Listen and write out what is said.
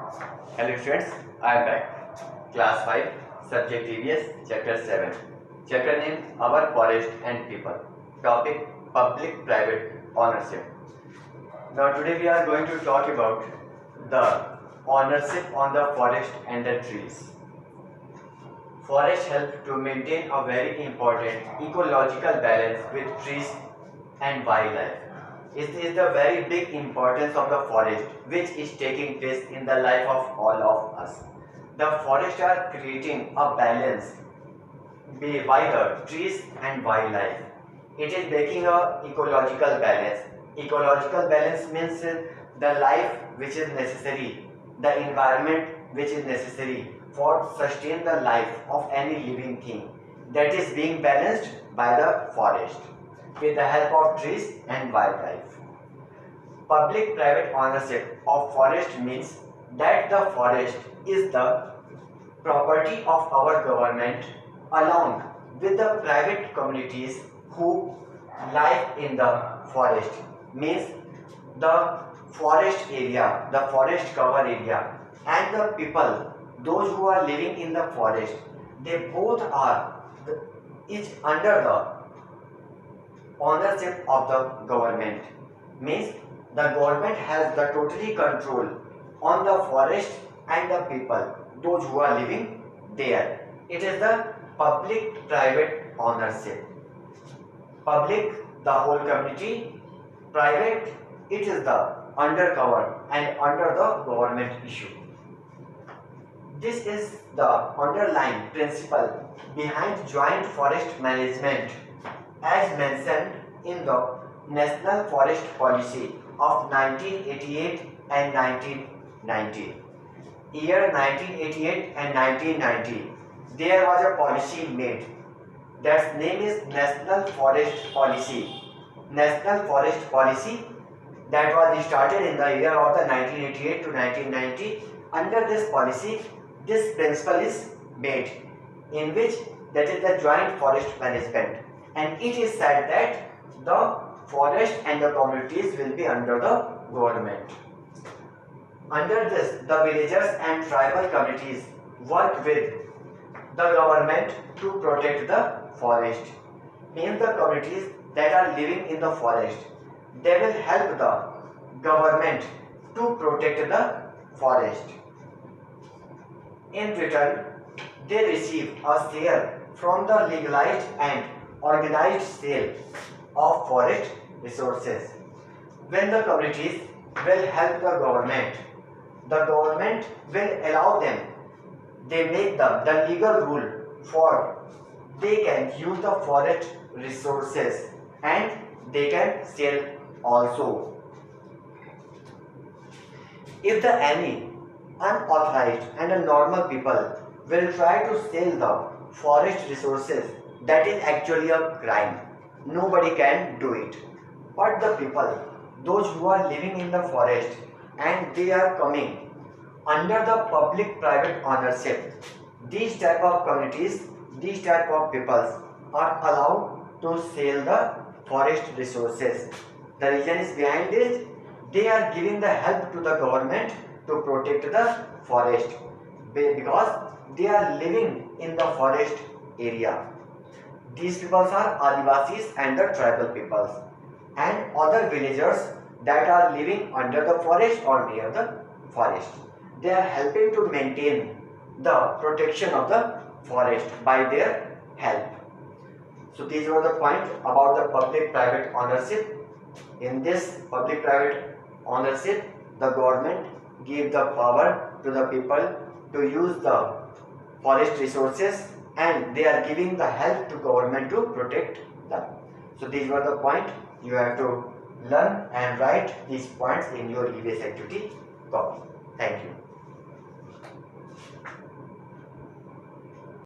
Hello students, I am back. Class 5, Subject EVS, Chapter 7. Chapter name Our Forest and People. Topic Public-Private Ownership. Now today we are going to talk about the ownership on the forest and the trees. Forests help to maintain a very important ecological balance with trees and wildlife. It is the very big importance of the forest which is taking place in the life of all of us. The forests are creating a balance by the trees and wildlife. It is making a ecological balance. Ecological balance means the life which is necessary, the environment which is necessary for sustain the life of any living thing, that is being balanced by the forest with the help of trees and wildlife. Public-private ownership of forest means that the forest is the property of our government along with the private communities who live in the forest. Means the forest area, the forest cover area, and the people, those who are living in the forest, they both are each under the ownership of the government. Means the government has the totally control on the forest and the people, those who are living there. It is the public-private ownership. Public, the whole community. Private, it is the undercover and under the government issue. This is the underlying principle behind joint forest management as mentioned in the National Forest Policy of 1988 and 1990. Year 1988 and 1990, there was a policy made. That name is National Forest Policy. National Forest Policy that was started in the year of the 1988 to 1990. Under this policy, this principle is made, in which that is the joint forest management, and it is said that the forest and the communities will be under the government. Under this, the villagers and tribal communities work with the government to protect the forest. Means the communities that are living in the forest, they will help the government to protect the forest. In return, they receive a share from the legalized and organized sale of forest resources. When the communities will help the government will allow them, they make the legal rule for they can use the forest resources and they can sell also. If the any unauthorized and a normal people will try to sell the forest resources, that is actually a crime. Nobody can do it. But the people, those who are living in the forest and they are coming under the public-private ownership, these type of communities, these type of peoples are allowed to sell the forest resources. The reason is behind this, they are giving the help to the government to protect the forest because they are living in the forest area. These peoples are Adivasis and the tribal peoples and other villagers that are living under the forest or near the forest. They are helping to maintain the protection of the forest by their help. So these were the points about the public-private ownership. In this public-private ownership, the government gave the power to the people to use the forest resources and they are giving the help to government to protect them. So these were the points. You have to learn and write these points in your EVS activity copy. Thank you.